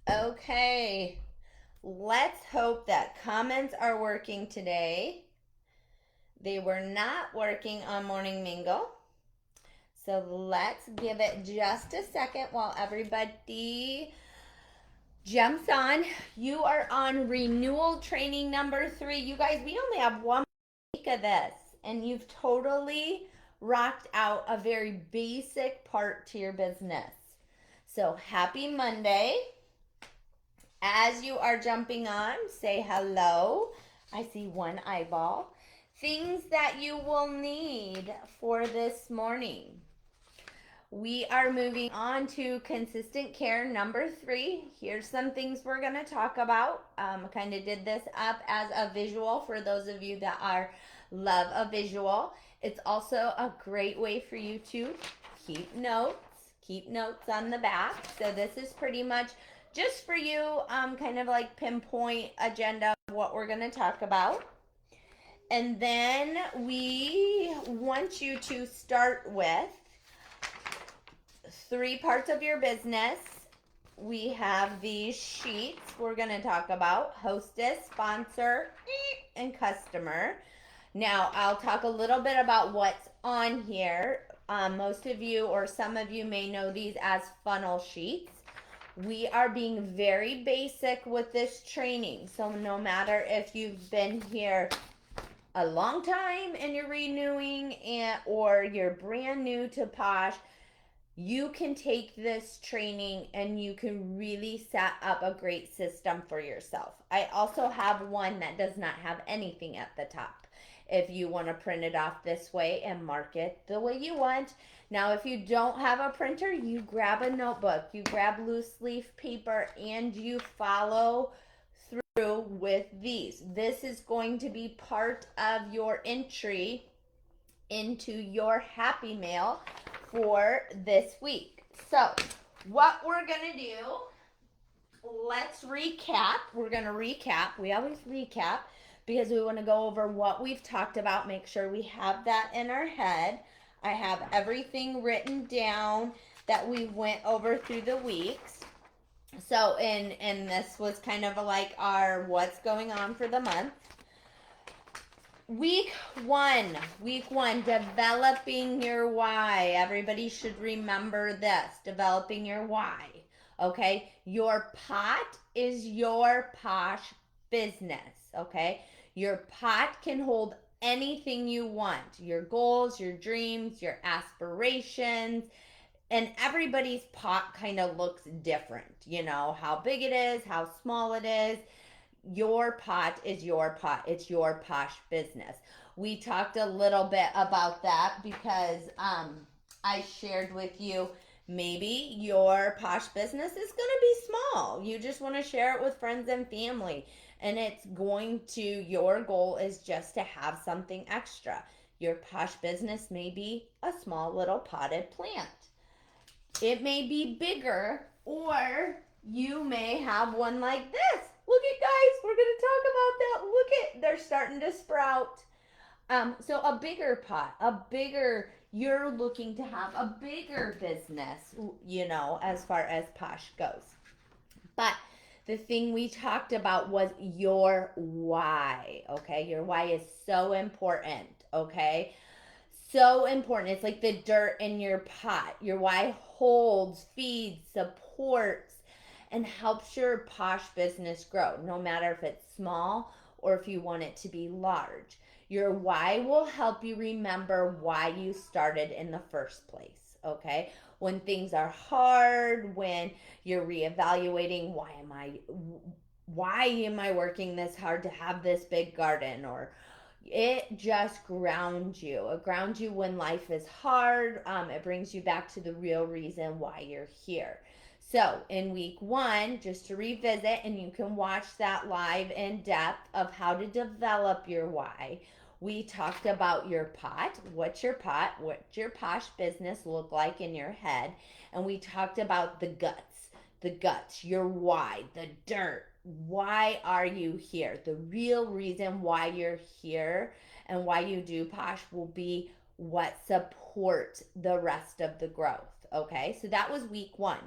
Okay, let's hope that comments are working today. They were not working on Morning Mingle. So let's give it just a second while everybody jumps on. You are on renewal training number 3. You guys, we only have 1 week of this, and you've totally rocked out a very basic part to your business. So happy Monday. As you are jumping on, say hello. I see one eyeball. Things that you will need for this morning. We are moving on to consistent care number 3. Here's some things we're going to talk about. Kind of did this up as a visual for those of you that are love a visual. It's also a great way for you to keep notes. Keep notes on the back. So this is pretty much just for you, kind of like pinpoint agenda of what we're going to talk about. And then we want you to start with 3 parts of your business. We have these sheets we're going to talk about: hostess, sponsor, and customer. Now, I'll talk a little bit about what's on here. Most of you or some of you may know these as funnel sheets. We are being very basic with this training. So no matter if you've been here a long time and you're renewing or you're brand new to Posh, you can take this training and you can really set up a great system for yourself. I also have one that does not have anything at the top, if you want to print it off this way and mark it the way you want. Now, if you don't have a printer, you grab a notebook, you grab loose leaf paper, and you follow through with these. This is going to be part of your entry into your happy mail for this week. So, what we're going to do, let's recap. We're going to recap. We always recap because we want to go over what we've talked about, make sure we have that in our head. I have everything written down that we went over through the weeks. So, and this was kind of like our what's going on for the month. Week one, developing your why. Everybody should remember this, developing your why. Okay, your pot is your Posh business. Okay, your pot can hold anything you want, your goals, your dreams, your aspirations. And everybody's pot kind of looks different, you know, how big it is, how small it is. Your pot is your pot. It's your Posh business. We talked a little bit about that because I shared with you maybe your Posh business is going to be small. You just want to share it with friends and family. And it's going to, your goal is just to have something extra. Your Posh business may be a small little potted plant. It may be bigger, or you may have one like this. Look at, guys, we're going to talk about that. Look at, they're starting to sprout. So a bigger pot, you're looking to have a bigger business, you know, as far as Posh goes. But the thing we talked about was your why, okay? Your why is so important, okay? So important. It's like the dirt in your pot. Your why holds, feeds, supports, and helps your Posh business grow, no matter if it's small or if you want it to be large. Your why will help you remember why you started in the first place, okay? When things are hard, when you're reevaluating, why am I working this hard to have this big garden? Or it just grounds you. It grounds you when life is hard. It brings you back to the real reason why you're here. So in week one, just to revisit, and you can watch that live in depth of how to develop your why, we talked about your pot. What's your pot? What's your Posh business look like in your head? And we talked about the guts, your why, the dirt. Why are you here? The real reason why you're here and why you do Posh will be what supports the rest of the growth. Okay, so that was week 1.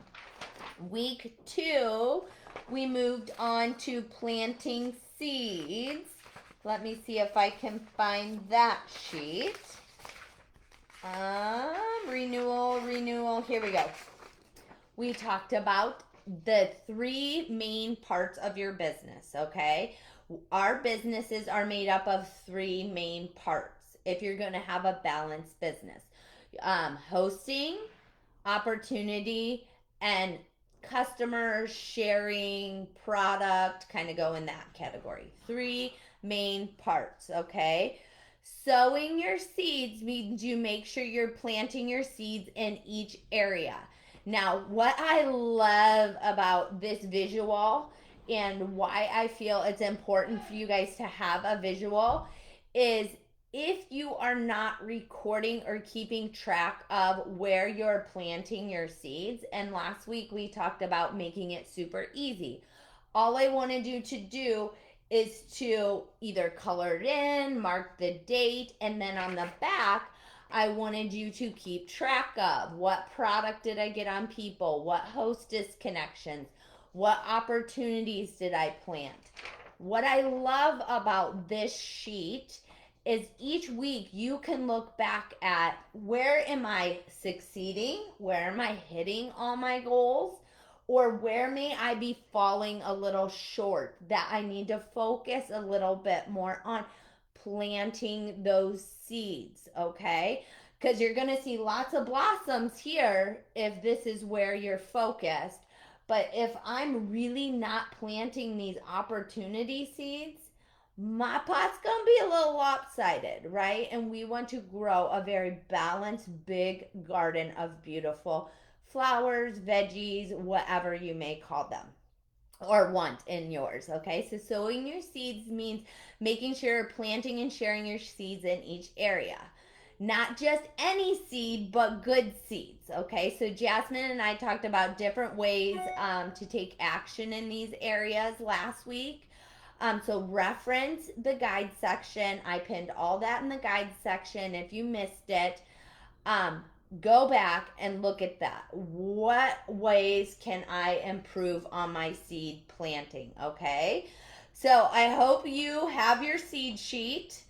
Week 2, we moved on to planting seeds. Let me see if I can find that sheet. Renewal, here we go. We talked about the 3 main parts of your business, okay? Our businesses are made up of 3 main parts if you're going to have a balanced business. Hosting, opportunity, and customers, sharing, product, kind of go in that category. 3 main parts, okay? Sowing your seeds means you make sure you're planting your seeds in each area. Now, what I love about this visual and why I feel it's important for you guys to have a visual is if you are not recording or keeping track of where you're planting your seeds, and last week we talked about making it super easy. All I wanted you to do is to either color it in, mark the date, and then on the back, I wanted you to keep track of what product did I get on people, what hostess connections, what opportunities did I plant. What I love about this sheet is each week you can look back at where am I succeeding, where am I hitting all my goals, or where may I be falling a little short that I need to focus a little bit more on planting those seeds, okay? Because you're going to see lots of blossoms here if this is where you're focused. But if I'm really not planting these opportunity seeds, my pot's going to be a little lopsided, right? And we want to grow a very balanced, big garden of beautiful flowers, veggies, whatever you may call them or want in yours, okay? So sowing your seeds means making sure you're planting and sharing your seeds in each area. Not just any seed, but good seeds, okay? So Jasmine and I talked about different ways to take action in these areas last week. So reference the guide section. I pinned all that in the guide section. If you missed it, go back and look at that. What ways can I improve on my seed planting? Okay. So I hope you have your seed sheet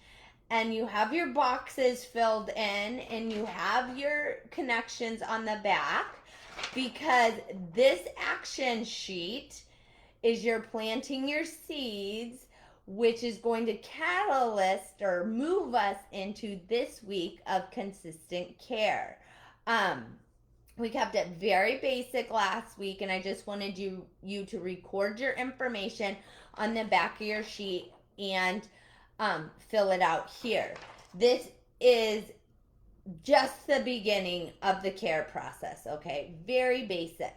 and you have your boxes filled in and you have your connections on the back, because this action sheet is you're planting your seeds, which is going to catalyst or move us into this week of consistent care. We kept it very basic last week, and I just wanted you to record your information on the back of your sheet and fill it out here. This is just the beginning of the care process, okay? Very basic.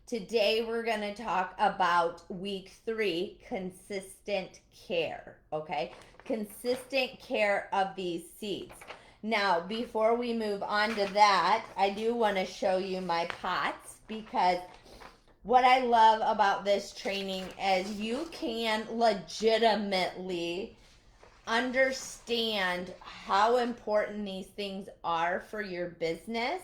Today we're going to talk about week 3, consistent care, okay? Consistent care of these seeds. Now, before we move on to that, I do want to show you my pots, because what I love about this training is you can legitimately understand how important these things are for your business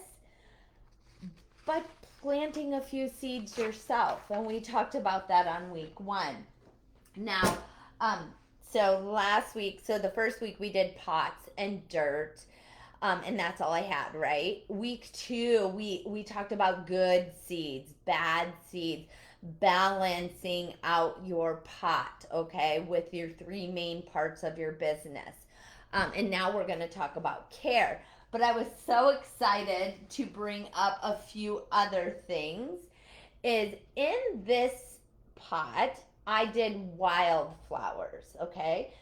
by planting a few seeds yourself. And we talked about that on week 1. Now, so last week, so the first week we did pots and dirt. And that's all I had, right? Week 2, we talked about good seeds, bad seeds, balancing out your pot, okay, with your 3 main parts of your business. And now we're going to talk about care. But I was so excited to bring up a few other things. Is in this pot, I did wildflowers, okay?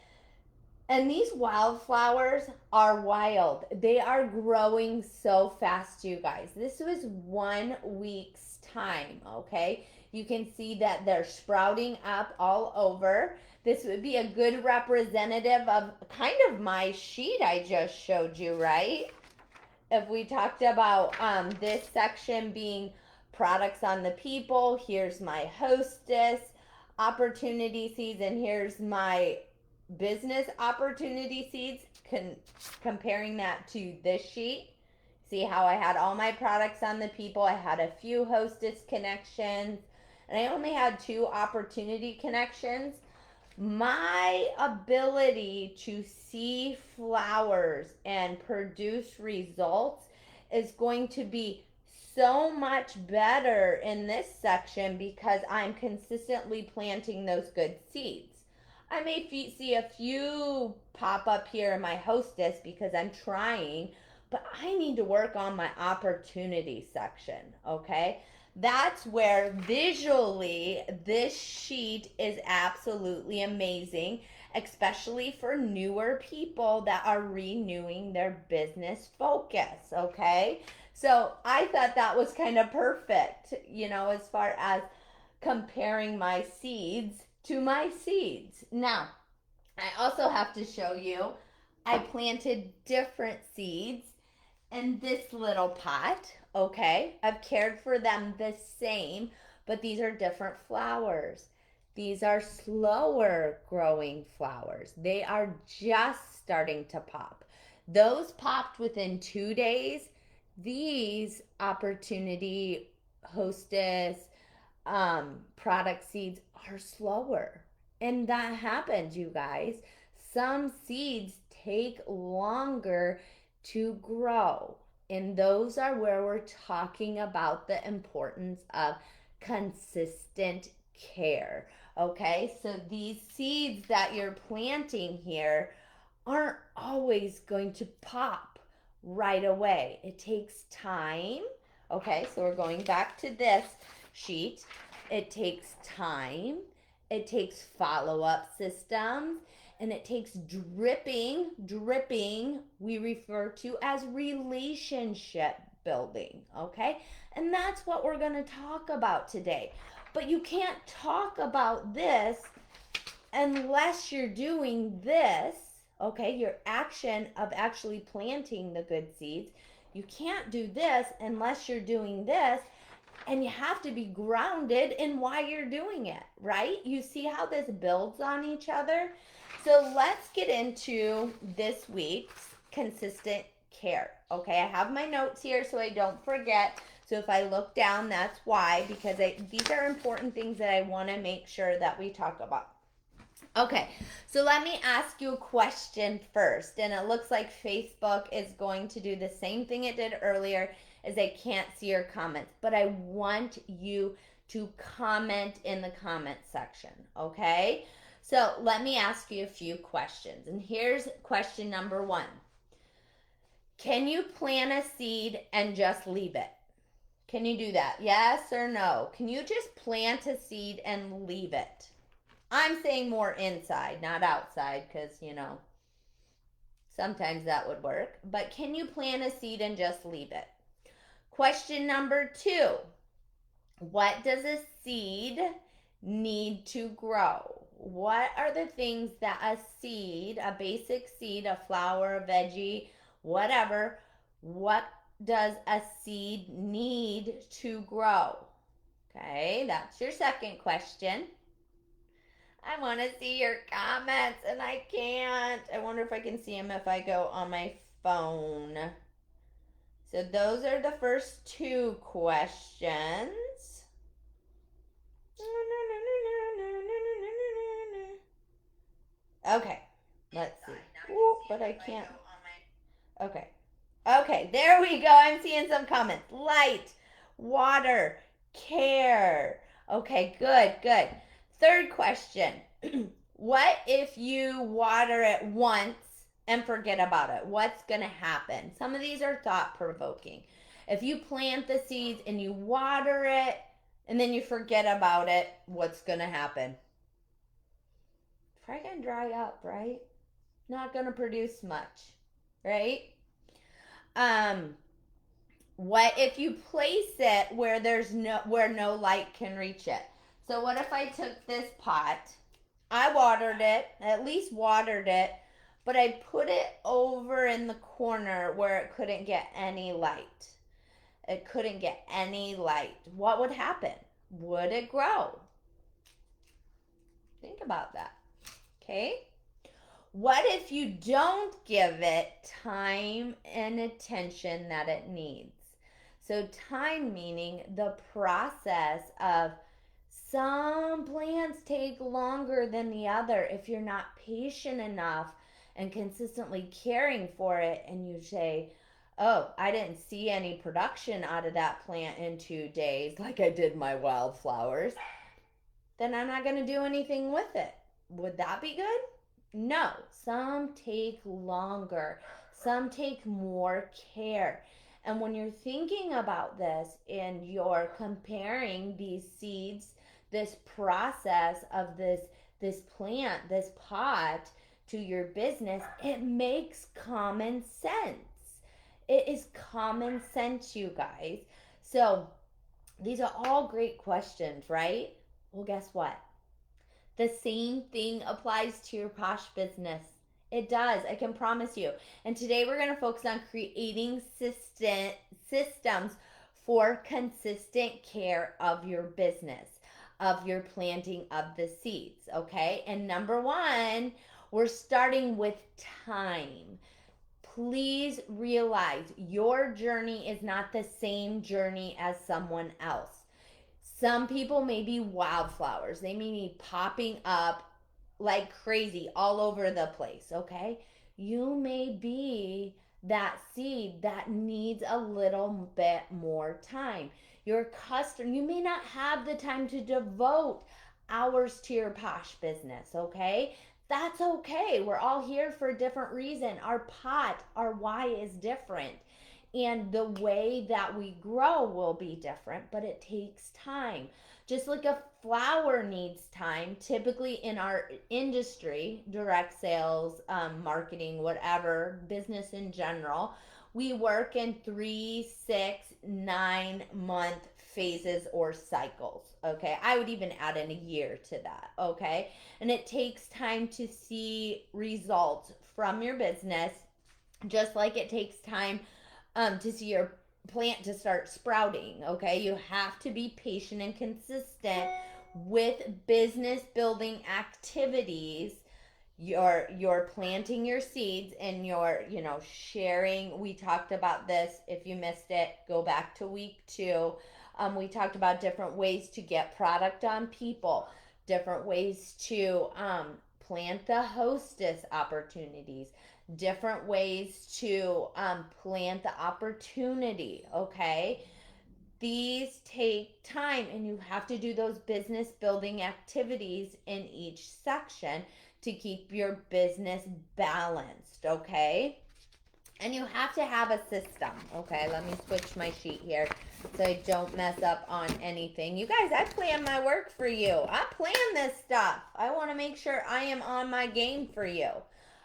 And these wildflowers are wild. They are growing so fast, you guys. This was 1 week's time, okay? You can see that they're sprouting up all over. This would be a good representative of kind of my sheet I just showed you, right? If we talked about this section being products on the people, here's my hostess opportunity seeds, and here's my business opportunity seeds, comparing that to this sheet. See how I had all my products on the people? I had a few hostess connections, and I only had 2 opportunity connections. My ability to see flowers and produce results is going to be so much better in this section because I'm consistently planting those good seeds. I may see a few pop up here in my hostess because I'm trying, but I need to work on my opportunity section, okay? That's where visually this sheet is absolutely amazing, especially for newer people that are renewing their business focus, okay? So I thought that was kind of perfect, as far as comparing my seeds to my seeds. Now, I also have to show you I planted different seeds in this little pot, okay? I've cared for them the same, but these are different flowers. These are slower growing flowers. They are just starting to pop. Those popped within 2 days. These opportunity hostess product seeds are slower. And that happens, you guys. Some seeds take longer to grow. And those are where we're talking about the importance of consistent care. Okay, so these seeds that you're planting here aren't always going to pop right away. It takes time. Okay, so we're going back to this sheet. It takes time, it takes follow-up systems, and it takes dripping we refer to as relationship building, okay? And that's what we're going to talk about today. But you can't talk about this unless you're doing this, okay? Your action of actually planting the good seeds. You can't do this unless you're doing this, and you have to be grounded in why you're doing it, right? You see how this builds on each other? So let's get into this week's consistent care. Okay, I have my notes here so I don't forget. So if I look down, that's why, because these are important things that I want to make sure that we talk about. Okay, so let me ask you a question first. And it looks like Facebook is going to do the same thing it did earlier, as I can't see your comments. But I want you to comment in the comment section, okay? So let me ask you a few questions. And here's question number 1. Can you plant a seed and just leave it? Can you do that? Yes or no? Can you just plant a seed and leave it? I'm saying more inside, not outside, because, sometimes that would work. But can you plant a seed and just leave it? Question number 2. What does a seed need to grow? What are the things that a seed, a basic seed, a flower, a veggie, whatever, what does a seed need to grow? Okay, that's your second question. I want to see your comments and I can't. I wonder if I can see them if I go on my phone. So those are the first 2 questions. Okay, let's see. Ooh, but I can't. Okay. Okay, there we go. I'm seeing some comments. Light, water, care. Okay, good. Third question. What if you water it once and forget about it? What's going to happen? Some of these are thought provoking. If you plant the seeds and you water it and then you forget about it, what's going to happen? It's probably going to dry up, right? Not going to produce much, right? What if you place it where no light can reach it? So what if I took this pot, I watered it, at least watered it, but I put it over in the corner where it couldn't get any light. It couldn't get any light. What would happen? Would it grow? Think about that. Okay? What if you don't give it time and attention that it needs? So, time meaning the process of some plants take longer than the other if you're not patient enough and consistently caring for it, and you say, oh, I didn't see any production out of that plant in 2 days like I did my wildflowers, then I'm not going to do anything with it. Would that be good? No. Some take longer, some take more care. And when you're thinking about this and you're comparing these seeds, this process of this plant, this pot to your business, it makes common sense. It is common sense, you guys. So, these are all great questions, right? Well, guess what? The same thing applies to your posh business. It does, I can promise you. And today we're going to focus on creating systems for consistent care of your business, of your planting of the seeds, okay? And number one, we're starting with time. Please realize your journey is not the same journey as someone else. Some people may be wildflowers. They may be popping up like crazy all over the place, okay? You may be that seed that needs a little bit more time. Your customer, you may not have the time to devote hours to your posh business, okay? That's okay. We're all here for a different reason. Our pot, our why is different. And the way that we grow will be different, but it takes time. Just like a flower needs time, typically in our industry, direct sales, marketing, whatever, business in general, we work in 3, 6, 9 month phases or cycles. Okay. I would even add in a year to that. Okay. And it takes time to see results from your business, just like it takes time to see your plant to start sprouting. Okay, you have to be patient and consistent with business building activities. You're planting your seeds and you're sharing. We talked about this. If you missed it, go back to week 2. We talked about different ways to get product on people, different ways to plant the hostess opportunities, different ways to plant the opportunity, okay? These take time, and you have to do those business building activities in each section to keep your business balanced, okay? And you have to have a system, okay? Let me switch my sheet here so I don't mess up on anything. You guys, I plan my work for you. I plan this stuff. I want to make sure I am on my game for you.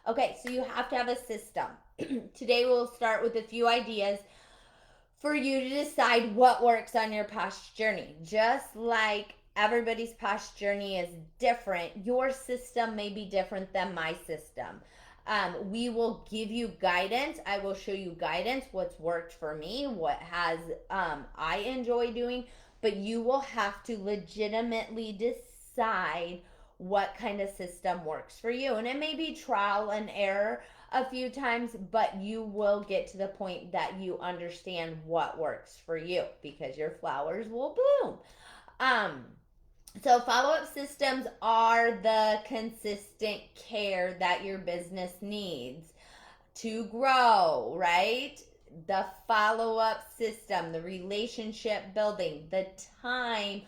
Okay, so you have to have a system. Today we'll start with a few ideas for you to decide what works on your posh journey. Just like everybody's posh journey is different, your system may be different than my system. We will give you guidance. I will show you guidance, what's worked for me, what has I enjoy doing, but you will have to legitimately decide what kind of system works for you. And it may be trial and error a few times, but you will get to the point that you understand what works for you because your flowers will bloom. So follow-up systems are the consistent care that your business needs to grow, right? The follow-up system, the relationship building, the time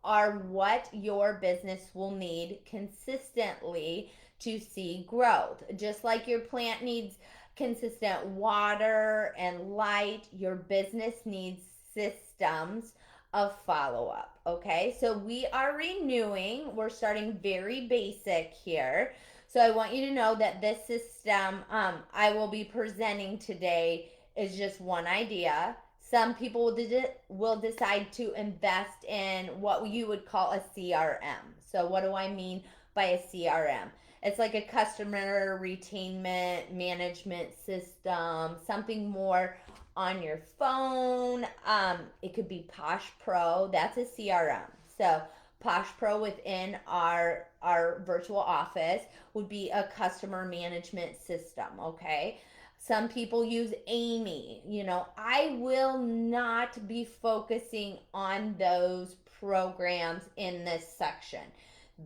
are what your business will need consistently to see growth. Just like your plant needs consistent water and light, your business needs systems of follow-up. Okay, so we are renewing. We're starting very basic here. So I want you to know that this system I will be presenting today is just one idea. Some people will decide to invest in what you would call a CRM. So what do I mean by a CRM? It's like a customer retainment management system, something more on your phone. It could be Posh Pro. That's a CRM. So Posh Pro within our virtual office would be a customer management system, okay? Some people use Amy. I will not be focusing on those programs in this section.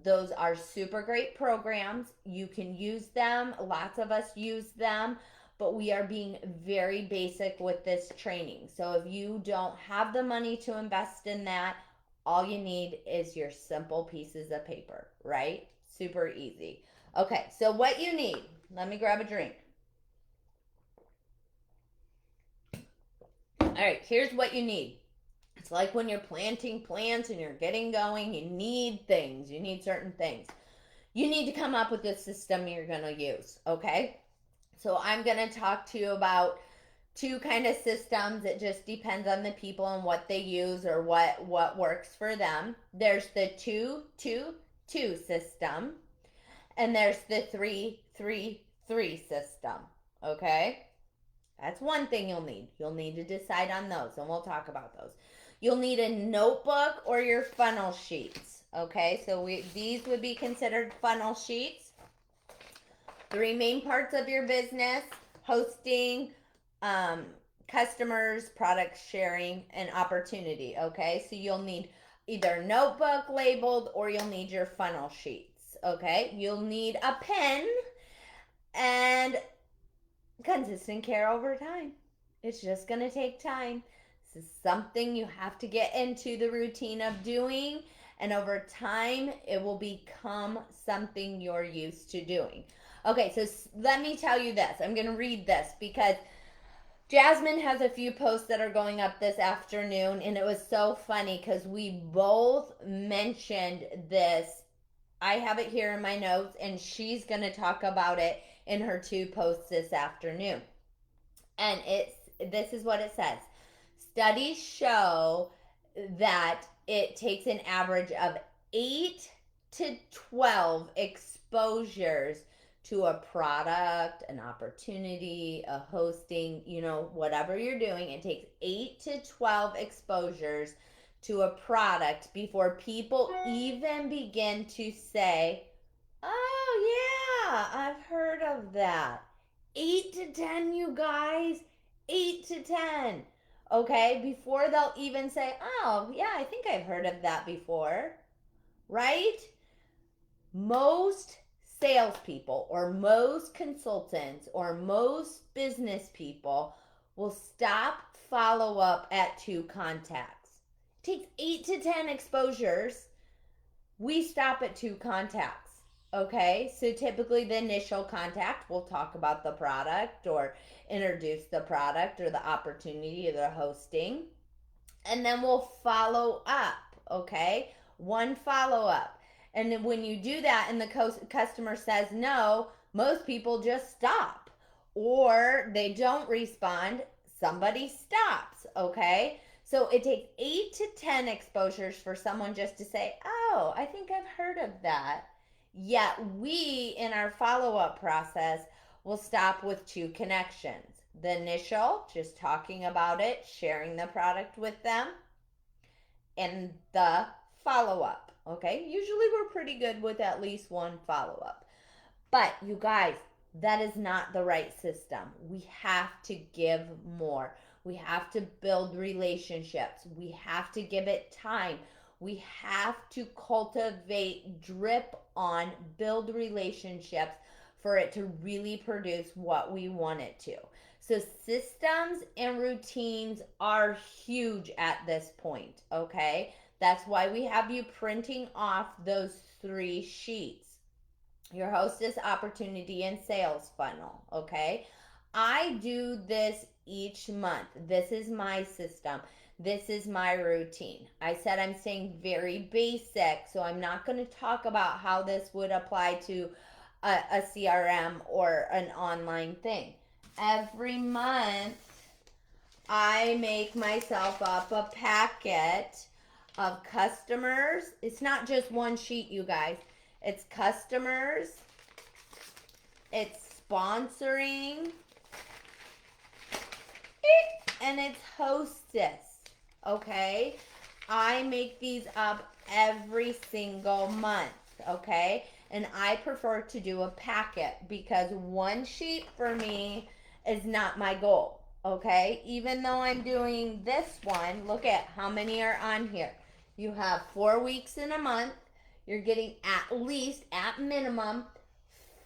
Those are super great programs. You can use them. Lots of us use them, but we are being very basic with this training. So if you don't have the money to invest in that, all you need is your simple pieces of paper, right? Super easy. Okay, so what you need, let me grab a drink. All right, here's what you need. It's like when you're planting plants and you're getting going, you need things. You need certain things. You need to come up with a system you're going to use, okay? So I'm going to talk to you about two kind of systems. It just depends on the people and what they use or what works for them. There's the 2-2-2 system, and there's the 3-3-3 system, okay? That's one thing you'll need. You'll need to decide on those, and we'll talk about those. You'll need a notebook or your funnel sheets. Okay, so these would be considered funnel sheets. Three main parts of your business: hosting, customers, product sharing, and opportunity. Okay, so you'll need either a notebook labeled or you'll need your funnel sheets. Okay, you'll need a pen and consistent care over time. It's just going to take time. This is something you have to get into the routine of doing, and over time it will become something you're used to doing. Okay, so let me tell you this. I'm going to read this because Jasmine has a few posts that are going up this afternoon, and it was so funny because we both mentioned this. I have it here in my notes, and she's going to talk about it in her 2 posts this afternoon. And this is what it says. Studies show that it takes an average of 8 to 12 exposures to a product, an opportunity, a hosting, whatever you're doing. It takes 8 to 12 exposures to a product before people even begin to say, oh yeah, I've heard of that. 8 to 10, you guys. 8 to 10. Okay, before they'll even say, oh yeah, I think I've heard of that before. Right? Most salespeople or most consultants or most business people will stop follow up at 2 contacts. It takes 8 to 10 exposures. We stop at 2 contacts. Okay, so typically the initial contact, we'll talk about the product or introduce the product or the opportunity or the hosting. And then we'll follow up, okay? 1 follow up. And then when you do that and the customer says no, most people just stop. Or they don't respond, somebody stops, okay? So it takes 8 to 10 exposures for someone just to say, oh, I think I've heard of that. Yet we, in our follow-up process, will stop with 2 connections. The initial, just talking about it, sharing the product with them, and the follow-up, okay? Usually we're pretty good with at least 1 follow-up. But you guys, that is not the right system. We have to give more. We have to build relationships. We have to give it time. We have to cultivate, drip on, build relationships for it to really produce what we want it to. So systems and routines are huge at this point, okay? That's why we have you printing off those 3 sheets. Your hostess, opportunity, and sales funnel, okay? I do this each month. This is my system. This is my routine. I said I'm staying very basic, so I'm not going to talk about how this would apply to a CRM or an online thing. Every month, I make myself up a packet of customers. It's not just 1 sheet, you guys. It's customers. It's sponsoring. And it's hostess. Okay? I make these up every single month, okay? And I prefer to do a packet because one sheet for me is not my goal, okay? Even though I'm doing this one, look at how many are on here. You have 4 weeks in a month. You're getting at least, at minimum,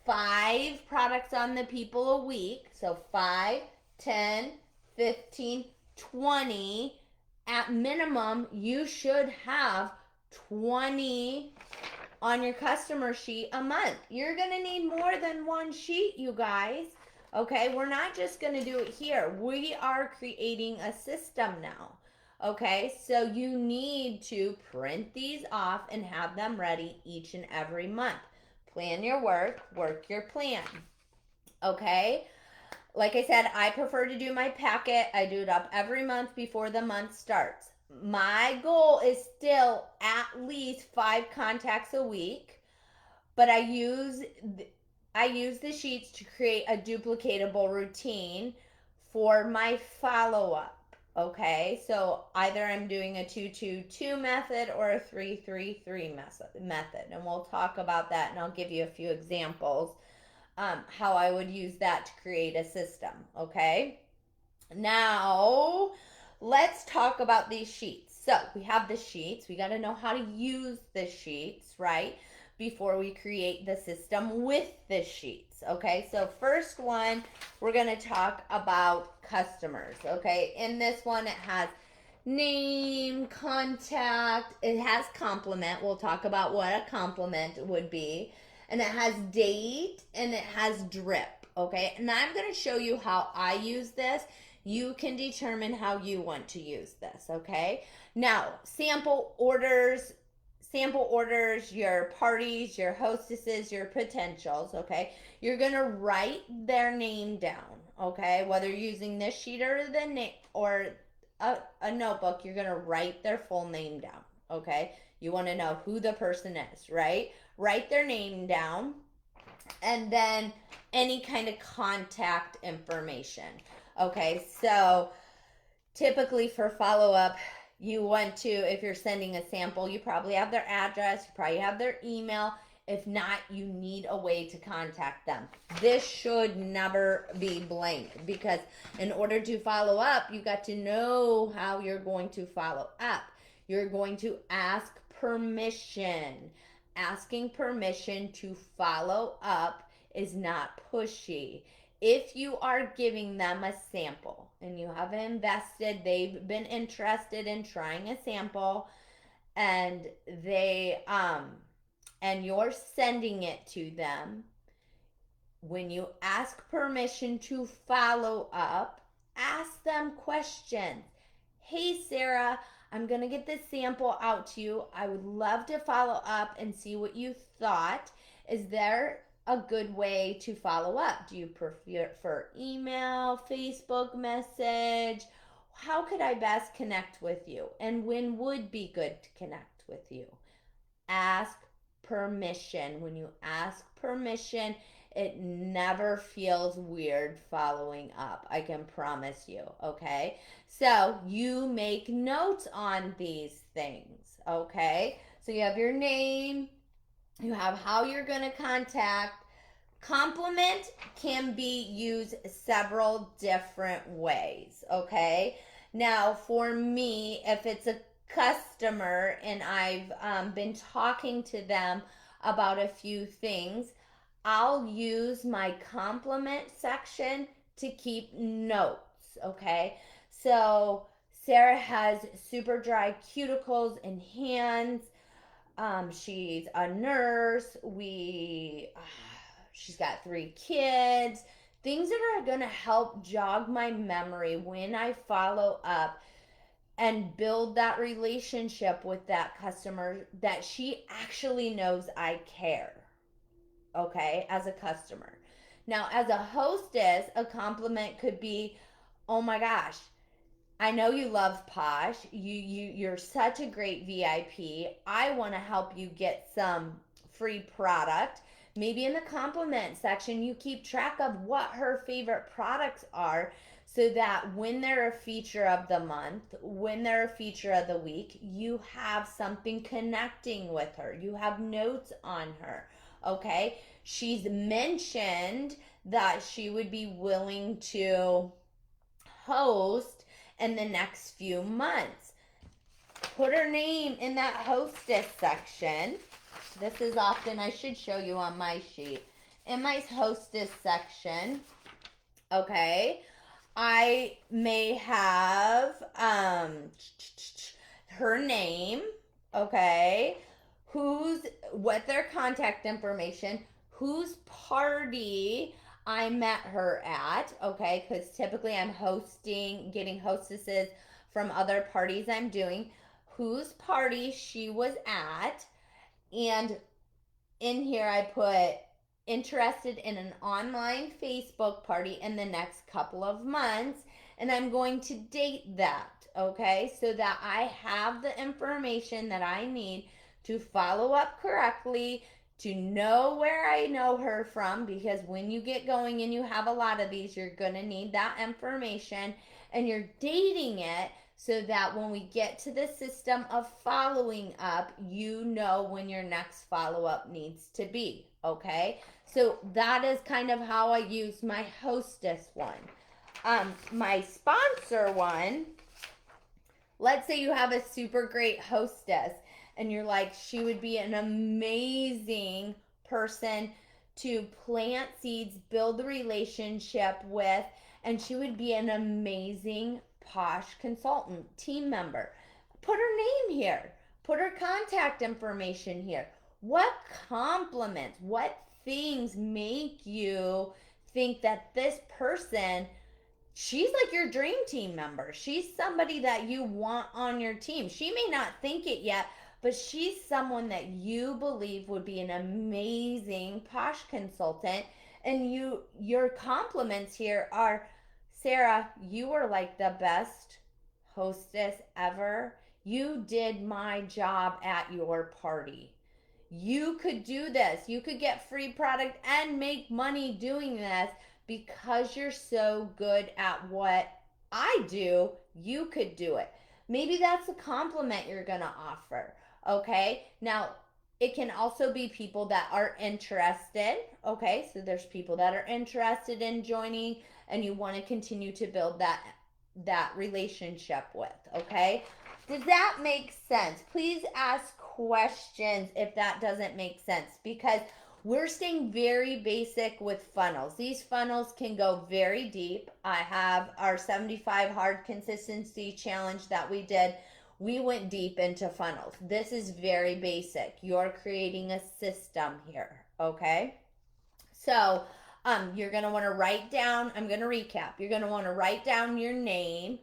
5 products on the people a week. So 5, 10, 15, 20. At minimum, you should have 20 on your customer sheet a month. You're going to need more than one sheet, you guys. Okay, we're not just going to do it here. We are creating a system now. Okay, so you need to print these off and have them ready each and every month. Plan your work your plan. Okay, like I said, I prefer to do my packet. I do it up every month before the month starts. My goal is still at least 5 contacts a week, but I use the sheets to create a duplicatable routine for my follow-up. Okay, so either I'm doing a 2-2-2 method or a 3-3-3 method, and we'll talk about that, and I'll give you a few examples how I would use that to create a system. Okay, now let's talk about these sheets. So we have the sheets. We got to know how to use the sheets, right? Before we create the system with the sheets. Okay, so first one, we're going to talk about customers. Okay, in this one, it has name, contact, it has compliment. We'll talk about what a compliment would be. And it has date and it has drip. Okay, and I'm going to show you how I use this. You can determine how you want to use this. Okay, now sample orders, your parties, your hostesses, your potentials. Okay, you're going to write their name down. Okay, whether you're using this sheet or a notebook, you're going to write their full name down. Okay, you want to know who the person is, right? Write their name down, and then any kind of contact information. Okay, so typically for follow-up, you want to, if you're sending a sample, you probably have their address, you probably have their email. If not, you need a way to contact them. This should never be blank, because in order to follow up, you got to know how you're going to follow up. You're going to ask permission. Asking permission to follow up is not pushy. If you are giving them a sample and you have invested, they've been interested in trying a sample, and and you're sending it to them, when you ask permission to follow up, ask them questions. Hey, Sarah, I'm going to get this sample out to you. I would love to follow up and see what you thought. Is there a good way to follow up? Do you prefer email, Facebook message? How could I best connect with you? And when would be good to connect with you? Ask permission. When you ask permission, it never feels weird following up. I can promise you, okay? So you make notes on these things, okay? So you have your name, you have how you're going to contact. Compliment can be used several different ways, okay? Now, for me, if it's a customer and I've been talking to them about a few things, I'll use my compliment section to keep notes, okay? So Sarah has super dry cuticles and hands. She's a nurse. She's got 3 kids. Things that are going to help jog my memory when I follow up and build that relationship with that customer, that she actually knows I care, okay, as a customer. Now, as a hostess, a compliment could be, oh my gosh, I know you love Posh. You're such a great VIP. I want to help you get some free product. Maybe in the compliment section, you keep track of what her favorite products are, so that when they're a feature of the month, when they're a feature of the week, you have something connecting with her. You have notes on her, okay? She's mentioned that she would be willing to host in the next few months. Put her name in that hostess section. This is often, I should show you on my sheet. In my hostess section, okay, I may have her name, okay, what their contact information, whose party I met her at, okay, because typically I'm getting hostesses from other parties I'm doing, whose party she was at, and in here I put interested in an online Facebook party in the next couple of months, and I'm going to date that, okay, so that I have the information that I need to follow up correctly, to know where I know her from, because when you get going and you have a lot of these, you're going to need that information, and you're dating it so that when we get to the system of following up, you know when your next follow up needs to be, okay? So that is kind of how I use my hostess one. My sponsor one, let's say you have a super great hostess and you're like, she would be an amazing person to plant seeds, build the relationship with, and she would be an amazing posh consultant team member. Put her name here. Put her contact information here. What compliments, what things make you think that this person, she's like your dream team member? She's somebody that you want on your team. She may not think it yet, but she's someone that you believe would be an amazing posh consultant. And your compliments here are, Sarah, you are like the best hostess ever. You did my job at your party. You could do this. You could get free product and make money doing this because you're so good at what I do. You could do it. Maybe that's a compliment you're going to offer. Okay. Now, it can also be people that are interested. Okay. So there's people that are interested in joining and you want to continue to build that relationship with. Okay. Does that make sense? Please ask questions if that doesn't make sense, because we're staying very basic with funnels. These funnels can go very deep. I have our 75 hard consistency challenge that we did. We went deep into funnels. This is very basic. You're creating a system here, okay? So you're going to want to write down, I'm going to recap. You're going to want to write down your name,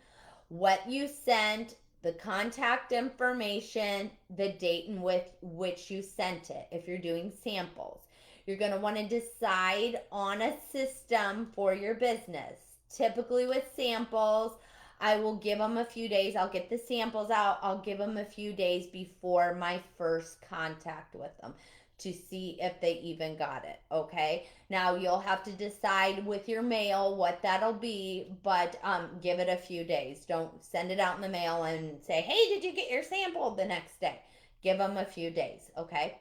what you sent, the contact information, the date in which you sent it, if you're doing samples. You're going to want to decide on a system for your business. Typically with samples, I will give them a few days. I'll get the samples out. I'll give them a few days before my first contact with them to see if they even got it, okay? Now, you'll have to decide with your mail what that'll be, but give it a few days. Don't send it out in the mail and say, hey, did you get your sample the next day? Give them a few days, okay?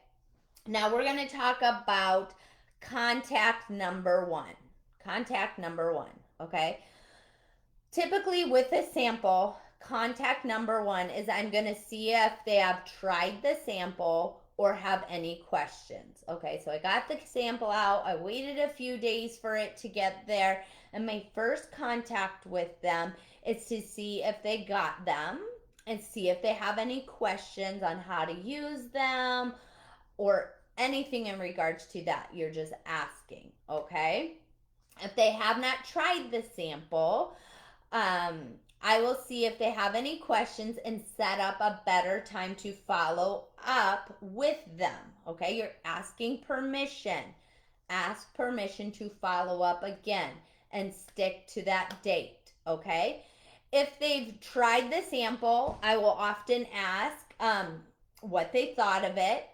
Now, we're going to talk about contact number one. Contact number one, okay? Typically with a sample, contact number one is I'm going to see if they have tried the sample or have any questions. Okay, so I got the sample out. I waited a few days for it to get there. And my first contact with them is to see if they got them and see if they have any questions on how to use them or anything in regards to that. You're just asking, okay? If they have not tried the sample, I will see if they have any questions and set up a better time to follow up with them. Okay, you're asking permission. Ask permission to follow up again and stick to that date. Okay, if they've tried the sample, I will often ask what they thought of it.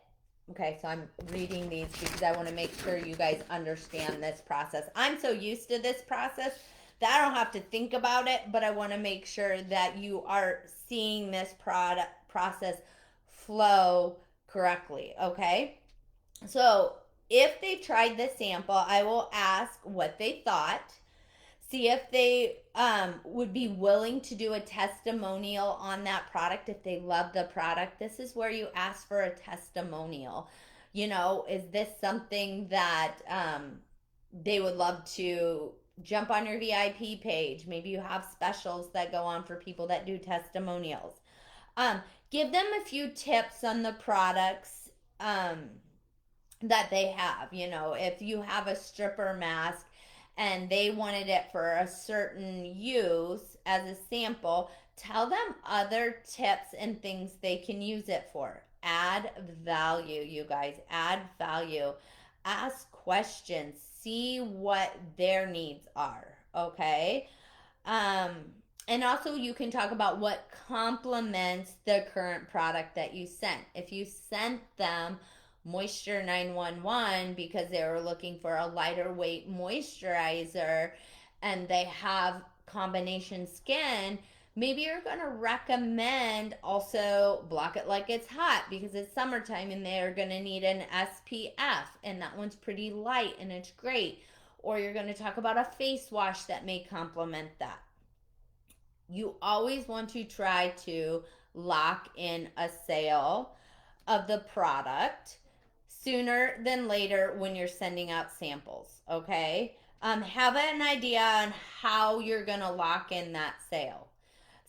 Okay, so I'm reading these because I want to make sure you guys understand this process. I'm so used to this process that I don't have to think about it, but I want to make sure that you are seeing this product process flow correctly, okay? So if they tried the sample, I will ask what they thought. See if they would be willing to do a testimonial on that product if they love the product. This is where you ask for a testimonial. You know, is this something that they would love to jump on your VIP page? Maybe you have specials that go on for people that do testimonials. Um, Give them a few tips on the products that they have. You know, if you have a stripper mask and they wanted it for a certain use as a sample, tell them other tips and things they can use it for. Add value, you guys. Add value. Ask questions. See what their needs are. Okay. Um, and also, you can talk about what complements the current product that you sent. If you sent them Moisture 911 because they were looking for a lighter weight moisturizer and they have combination skin, maybe you're going to recommend also Block It Like It's Hot because it's summertime and they're going to need an SPF, and that one's pretty light and it's great. Or you're going to talk about a face wash that may complement that. You always want to try to lock in a sale of the product sooner than later when you're sending out samples, okay? Have an idea on how you're going to lock in that sale.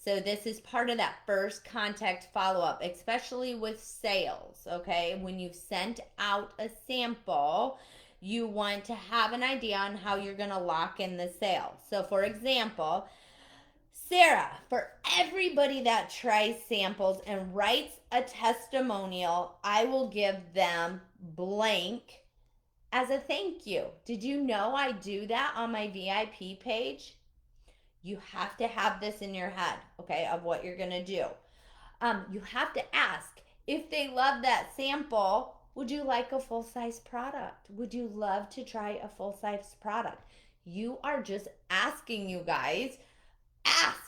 So this is part of that first contact follow-up, especially with sales, okay? When you've sent out a sample, you want to have an idea on how you're going to lock in the sale. So for example, Sarah, for everybody that tries samples and writes a testimonial, I will give them blank as a thank you. Did you know I do that on my VIP page? You have to have this in your head, okay, of what you're going to do. You have to ask if they love that sample. Would you like a full-size product? Would you love to try a full-size product? You are just asking, you guys. Ask.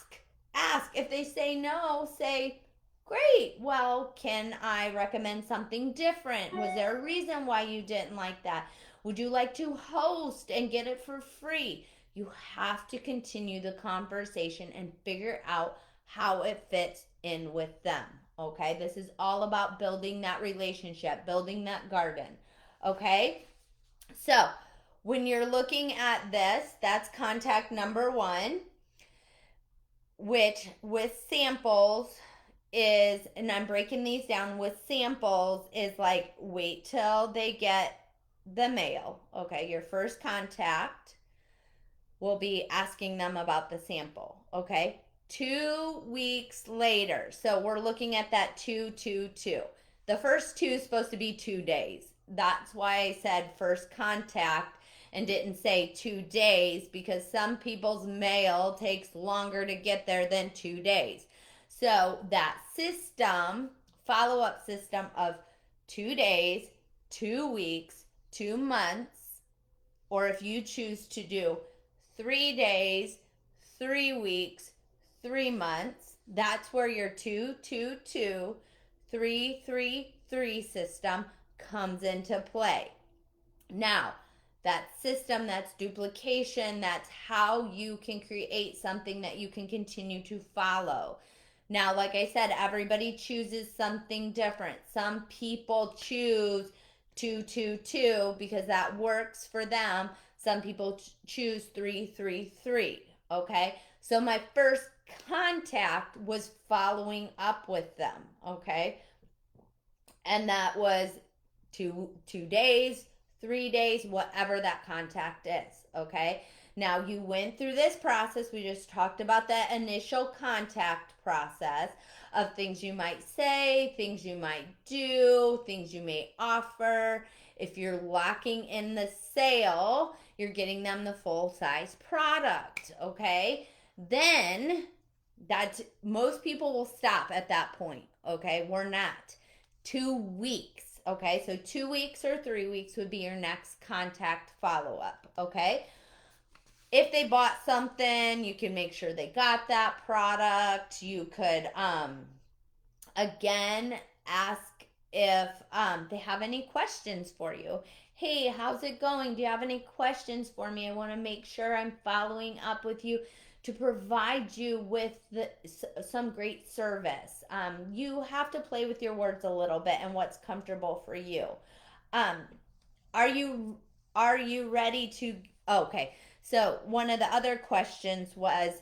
If they say no, say, great. Well, can I recommend something different? Was there a reason why you didn't like that? Would you like to host and get it for free? You have to continue the conversation and figure out how it fits in with them. Okay? This is all about building that relationship, building that garden. Okay? So, when you're looking at this, that's contact number 1, which with samples is, and I'm breaking these down, with samples is like wait till they get the mail. Okay, your first contact will be asking them about the sample. Okay, 2 weeks later. So we're looking at that 2-2-2. The first 2 is supposed to be 2 days. That's why I said first contact and didn't say 2 days, because some people's mail takes longer to get there than 2 days. So that system, follow-up system of 2 days, 2 weeks, 2 months, or if you choose to do 3 days, 3 weeks, 3 months, that's where your 2-2-2, 3-3-3 system comes into play. Now, that system, that's duplication, that's how you can create something that you can continue to follow. Now, like I said, everybody chooses something different. Some people choose 2-2-2 because that works for them. Some people choose 3-3-3. Okay, so my first contact was following up with them. Okay, and that was two days, 3 days, whatever that contact is. Okay, now you went through this process. We just talked about that initial contact process of things you might say, things you might do, things you may offer. If you're locking in the sale, you're getting them the full size product. Okay, then that most people will stop at that point. Okay, we're not. 2 weeks. Okay, so 2 weeks or 3 weeks would be your next contact follow-up. Okay, if they bought something, you can make sure they got that product. You could, again, ask if they have any questions for you. Hey, how's it going? Do you have any questions for me? I want to make sure I'm following up with you to provide you with some great service. You have to play with your words a little bit and what's comfortable for you. Um, are you are you ready to? Okay, so one of the other questions was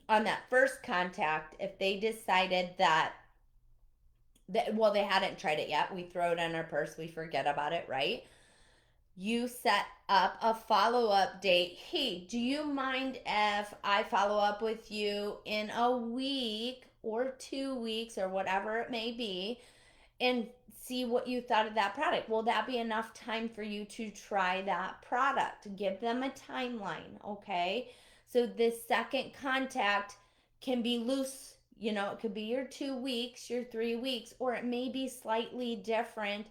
on that first contact, if they decided that well, they hadn't tried it yet. We throw it in our purse, we forget about it, right? You set up a follow up date. Hey, do you mind if I follow up with you in a week or 2 weeks or whatever it may be and see what you thought of that product? Will that be enough time for you to try that product? Give them a timeline, okay? So this second contact can be loose. You know, it could be your 2 weeks, your 3 weeks, or it may be slightly different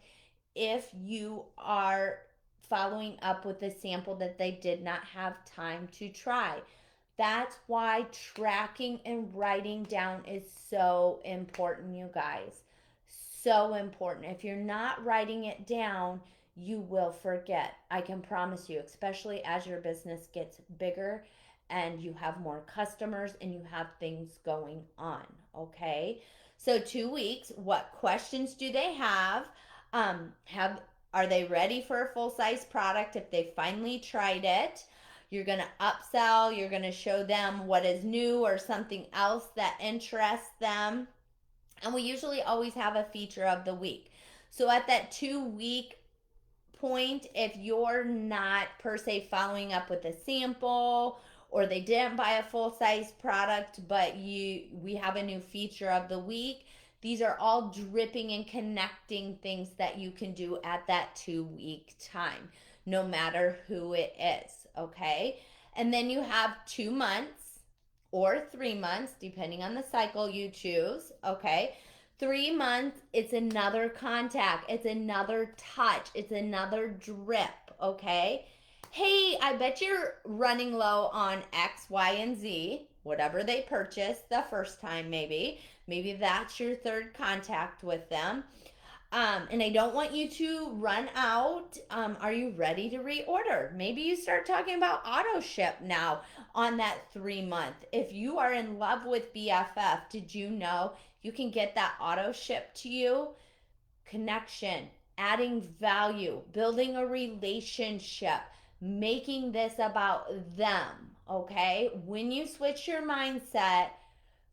if you are following up with a sample that they did not have time to try. That's why tracking and writing down is so important, you guys. So important. If you're not writing it down, you will forget. I can promise you, especially as your business gets bigger and you have more customers and you have things going on. Okay. So 2 weeks, what questions do they have? Have Are they ready for a full size product if they finally tried it? You're going to upsell, you're going to show them what is new or something else that interests them. And we usually always have a feature of the week. So at that 2 week point, if you're not per se following up with a sample or they didn't buy a full size product, but we have a new feature of the week, these are all dripping and connecting things that you can do at that 2 week time, no matter who it is, okay? And then you have 2 months or 3 months, depending on the cycle you choose, okay? 3 months, it's another contact, it's another touch, it's another drip, okay? Hey, I bet you're running low on X, Y, and Z, whatever they purchased the first time, maybe. Maybe that's your third contact with them. And I don't want you to run out. Are you ready to reorder? Maybe you start talking about auto ship now on that 3 month. If you are in love with BFF, did you know you can get that auto ship to you? Connection, adding value, building a relationship, making this about them, okay? When you switch your mindset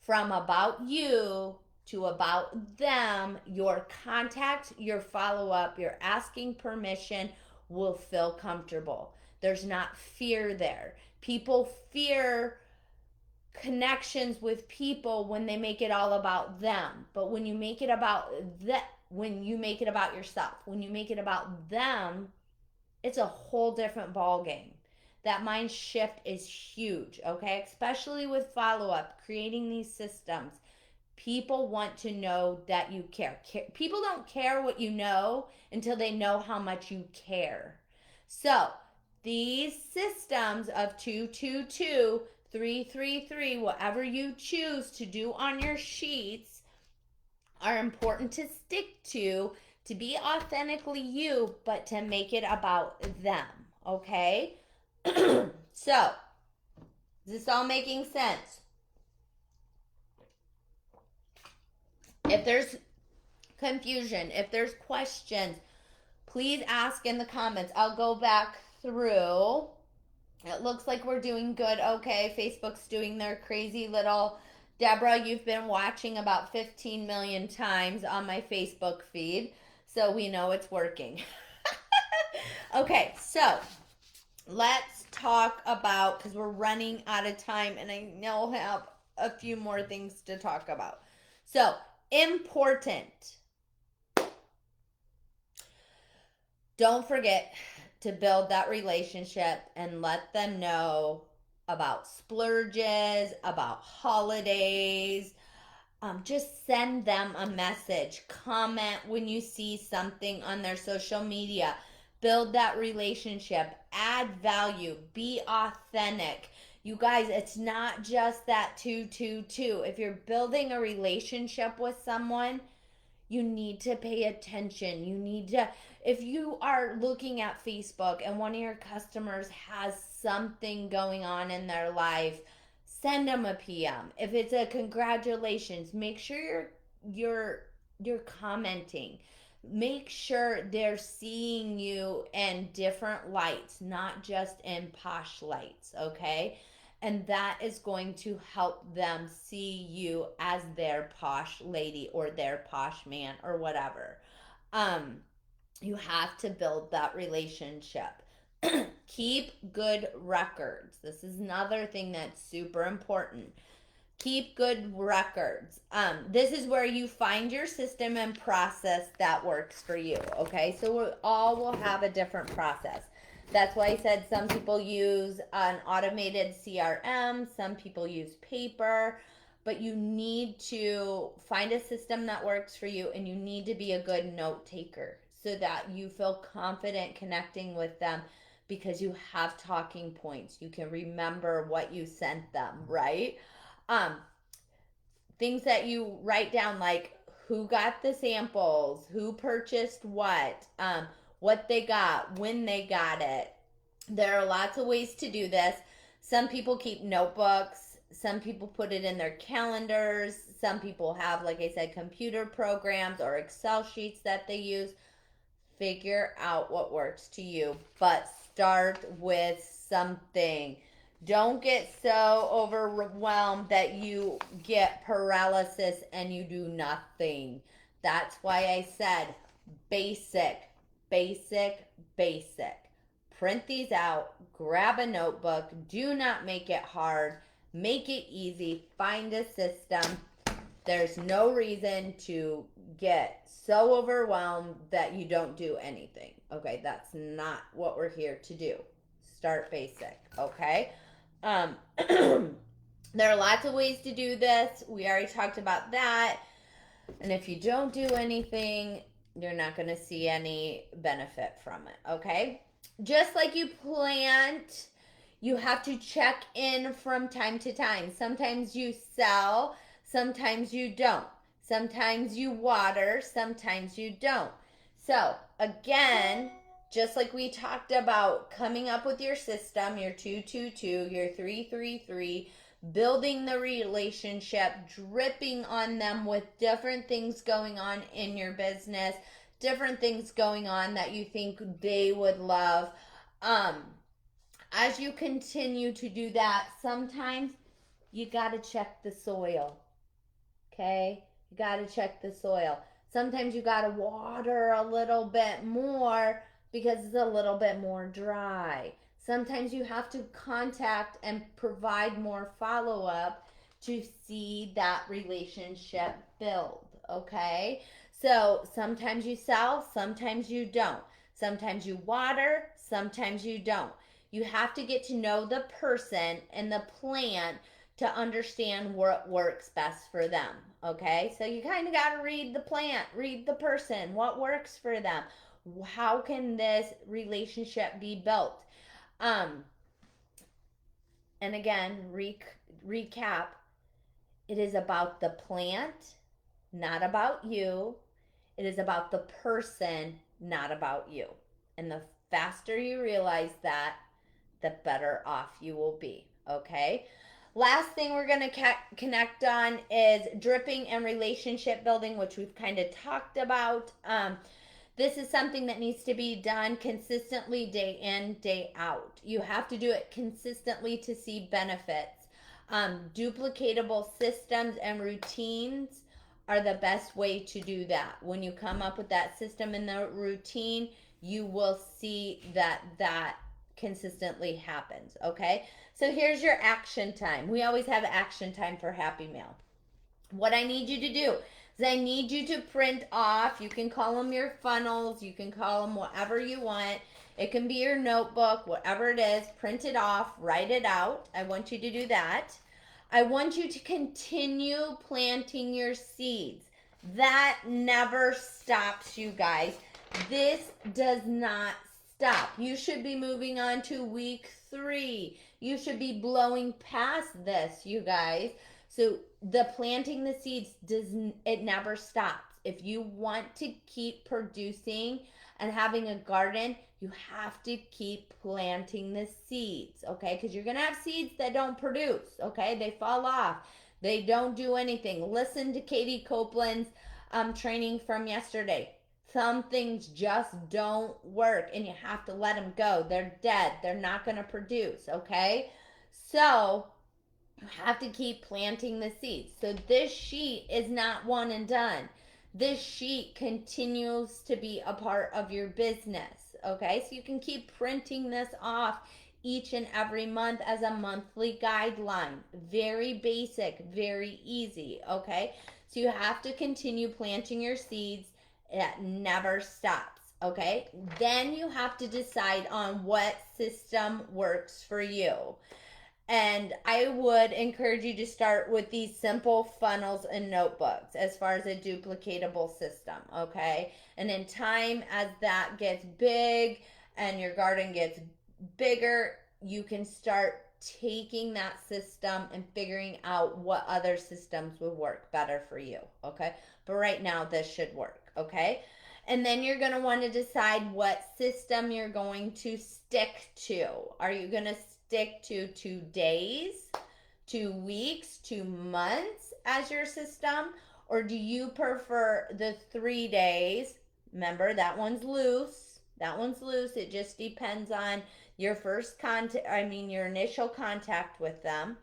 from about you to about them, your contact, your follow up, your asking permission will feel comfortable. There's not fear there. People fear connections with people when they make it all about them. But when you make it about when you make it about yourself, when you make it about them, it's a whole different ball game. That mind shift is huge, okay? Especially with follow up, creating these systems. People want to know that you care. People don't care what you know until they know how much you care. So, these systems of 222, 333, whatever you choose to do on your sheets, are important to stick to be authentically you, but to make it about them, okay? So, is this all making sense? If there's confusion, if there's questions, please ask in the comments. I'll go back through. It looks like we're doing good. Okay, Facebook's doing their crazy little. Deborah, you've been watching about 15 million times on my Facebook feed, so we know it's working. Okay, so let's talk about, because we're running out of time and I now have a few more things to talk about. So, important. Don't forget to build that relationship and let them know about splurges, about holidays. Just send them a message. Comment when you see something on their social media. build that relationship, add value, be authentic. You guys, it's not just that 222. If you're building a relationship with someone, you need to pay attention. You need to, if you are looking at Facebook and one of your customers has something going on in their life, send them a PM. If it's a congratulations, make sure you're commenting. Make sure they're seeing you in different lights, not just in posh lights, okay? And that is going to help them see you as their posh lady or their posh man or whatever. You have to build that relationship. Keep good records. This is another thing that's super important. Keep good records. This is where you find your system and process that works for you. Okay, so we all will have a different process. That's why I said some people use an automated CRM, some people use paper, but you need to find a system that works for you, and you need to be a good note taker so that you feel confident connecting with them because you have talking points. You can remember what you sent them, right? Um, Things that you write down, like who got the samples, who purchased what they got, when they got it. There are lots of ways to do this. Some people keep notebooks, some people put it in their calendars, some people have, like I said, computer programs or Excel sheets that they use. Figure out what works to you, but start with something. Don't get so overwhelmed that you get paralysis and you do nothing. That's why I said basic, basic, basic. Print these out, grab a notebook, do not make it hard, make it easy, find a system. There's no reason to get so overwhelmed that you don't do anything. Okay, that's not what we're here to do. Start basic, okay? There are lots of ways to do this. We already talked about that. And if you don't do anything, you're not going to see any benefit from it, okay? Just like you plant, you have to check in from time to time. Sometimes you sell, sometimes you don't. Sometimes you water, sometimes you don't. So, again, just like we talked about coming up with your system, your 222, your 333, building the relationship, dripping on them with different things going on in your business, different things going on that you think they would love. As you continue to do that, sometimes you got to check the soil. Okay? You got to check the soil. Sometimes you got to water a little bit more because it's a little bit more dry. Sometimes you have to contact and provide more follow-up to see that relationship build, okay? So sometimes you sell, sometimes you don't. Sometimes you water, sometimes you don't. You have to get to know the person and the plant to understand what works best for them, okay? So you kind of got to read the plant, read the person, what works for them. How can this relationship be built? And again, recap, it is about the plant, not about you. It is about the person, not about you. And the faster you realize that, the better off you will be, okay? Last thing we're going to connect on is dripping and relationship building, which we've kind of talked about. This is something that needs to be done consistently, day in, day out. You have to do it consistently to see benefits. Duplicatable systems and routines are the best way to do that. When you come up with that system and the routine, you will see that consistently happens, okay? So here's your action time. We always have action time for Happy Mail. What I need you to do is I need you to print off, you can call them your funnels, you can call them whatever you want. It can be your notebook, whatever it is, print it off, write it out. I want you to do that. I want you to continue planting your seeds. That never stops, you guys. This does not stop. You should be moving on to week 3. You should be blowing past this, you guys. So the planting the seeds it never stops. If you want to keep producing and having a garden, you have to keep planting the seeds, okay? Because you're going to have seeds that don't produce, okay? They fall off. They don't do anything. Listen to Katie Copeland's training from yesterday. Some things just don't work and you have to let them go. They're dead. They're not going to produce, okay? So you have to keep planting the seeds. So this sheet is not one and done. This sheet continues to be a part of your business, okay? So you can keep printing this off each and every month as a monthly guideline. Very basic, very easy, okay? So you have to continue planting your seeds. It never stops, okay? Then you have to decide on what system works for you. And I would encourage you to start with these simple funnels and notebooks as far as a duplicatable system, okay? And in time, as that gets big and your garden gets bigger, you can start taking that system and figuring out what other systems would work better for you, okay? But right now, this should work, okay? And then you're going to want to decide what system you're going to stick to. Are you going to stick to 2 days, 2 weeks, 2 months as your system? Or do you prefer the 3 days? Remember, that one's loose. That one's loose. It just depends on your your initial contact with them.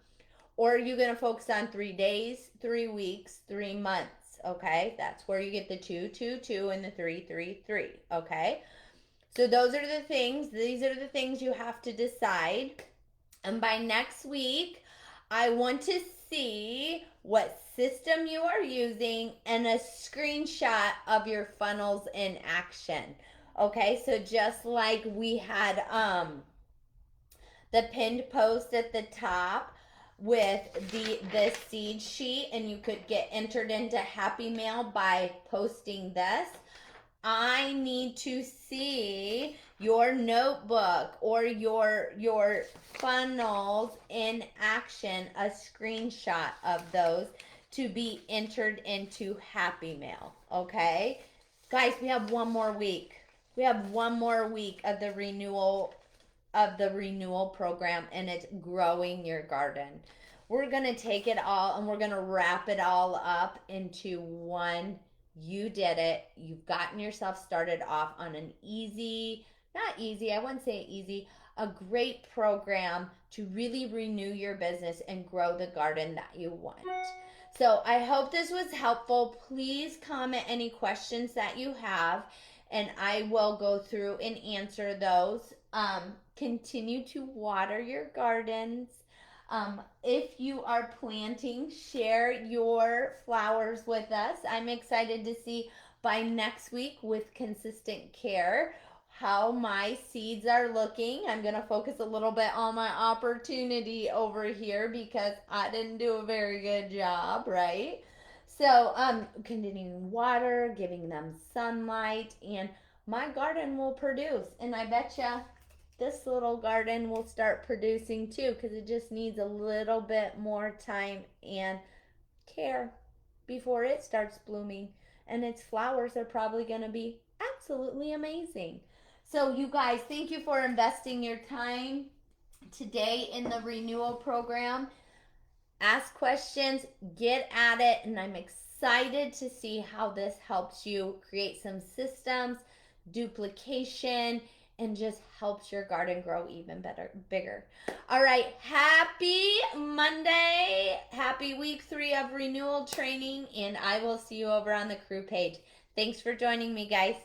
Or are you going to focus on 3 days, 3 weeks, 3 months? Okay, that's where you get the 2, 2, 2, and the 3, 3, 3. Okay, so those are the things. These are the things you have to decide. And by next week, I want to see what system you are using and a screenshot of your funnels in action. Okay, so just like we had the pinned post at the top with the seed sheet, and you could get entered into Happy Mail by posting this. I need to see your notebook or your funnels in action, a screenshot of those to be entered into Happy Mail, okay? Guys, we have one more week. We have one more week of the renewal program, and it's growing your garden. We're going to take it all and we're going to wrap it all up into one. You did it. You've gotten yourself started off on an I wouldn't say easy, a great program to really renew your business and grow the garden that you want. So I hope this was helpful. Please comment any questions that you have, and I will go through and answer those. Continue to water your gardens. If you are planting, share your flowers with us. I'm excited to see by next week, with consistent care, how my seeds are looking. I'm going to focus a little bit on my opportunity over here because I didn't do a very good job, right? So continuing water, giving them sunlight, and my garden will produce. And I bet you this little garden will start producing too, because it just needs a little bit more time and care before it starts blooming. And its flowers are probably going to be absolutely amazing. So you guys, thank you for investing your time today in the Renewal program. Ask questions, get at it, and I'm excited to see how this helps you create some systems, duplication, and just helps your garden grow even bigger. All right, happy Monday. Happy week 3 of Renewal training, and I will see you over on the crew page. Thanks for joining me, guys.